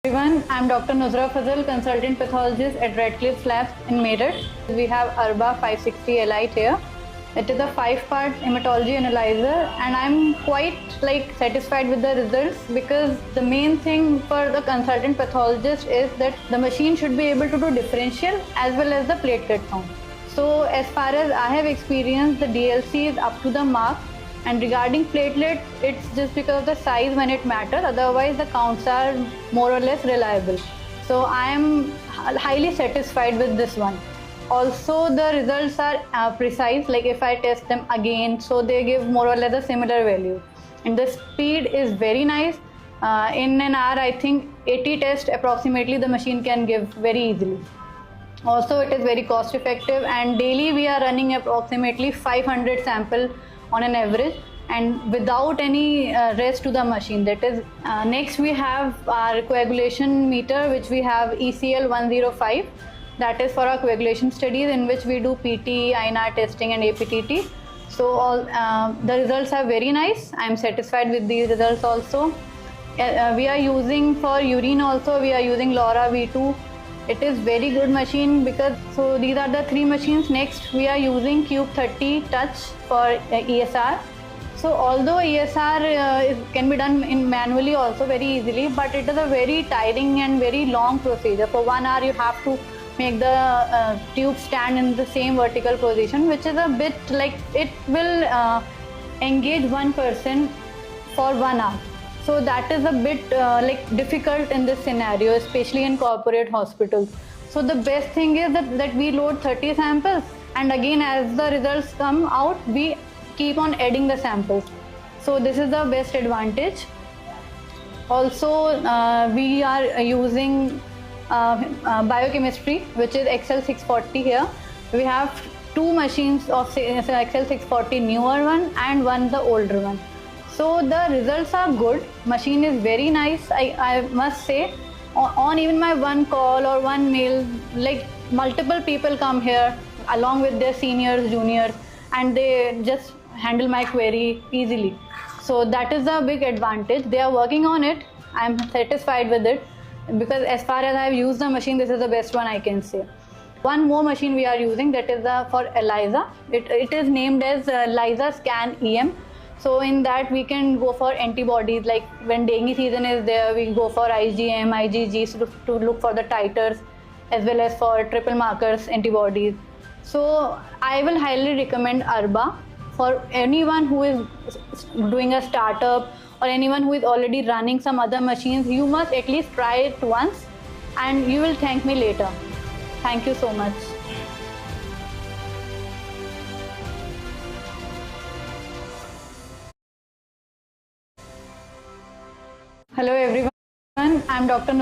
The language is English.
Everyone, I'm Dr. Nusra Fazal, consultant pathologist at Radcliffe Labs in Meerut. We have Arba 560 Elite here. It is a 5-part hematology analyzer, and I'm quite satisfied with the results, because the main thing for the consultant pathologist is that the machine should be able to do differential as well as the platelet count. So as far as I have experienced, the DLC is up to the mark. And regarding platelet, it's just because of the size when it matters. Otherwise, the counts are more or less reliable. So I am highly satisfied with this one. Also, the results are precise. Like if I test them again, so they give more or less a similar value. And the speed is very nice. In an hour, I think 80 tests approximately the machine can give very easily. Also, it is very cost effective, and daily we are running approximately 500 sample on an average, and without any rest to the machine. That is, next we have our coagulation meter, which we have ECL 105. That is for our coagulation studies, in which we do PT, INR testing and APTT. So all the results are very nice. I am satisfied with these results also. We are using for urine also, we are using LoRa V2. It is very good machine, because so these are the 3 machines. Next we are using Cube 30 Touch for ESR. So although ESR can be done in manually also very easily, but it is a very tiring and very long procedure. For 1 hour you have to make the tube stand in the same vertical position, which is a bit it will engage one person for 1 hour. So that is a bit difficult in this scenario, especially in corporate hospitals. So the best thing is that we load 30 samples, and again as the results come out, we keep on adding the samples. So this is the best advantage. Also, we are using biochemistry, which is XL 640 here. We have 2 machines of XL 640, newer one and one the older one. So the results are good. Machine is very nice, I must say. On even my one call or one mail, multiple people come here along with their seniors, juniors, and they just handle my query easily. So that is a big advantage. They are working on it. I am satisfied with it, because as far as I have used the machine, this is the best one I can say. One more machine we are using, that is for ELISA. It is named as ELISA Scan EM. So in that we can go for antibodies, like when dengue season is there, we go for IgM, IgG to look for the titers, as well as for triple markers antibodies. So I will highly recommend Arba for anyone who is doing a startup, or anyone who is already running some other machines. You must at least try it once, and you will thank me later. Thank you so much. Hello everyone, I'm Dr.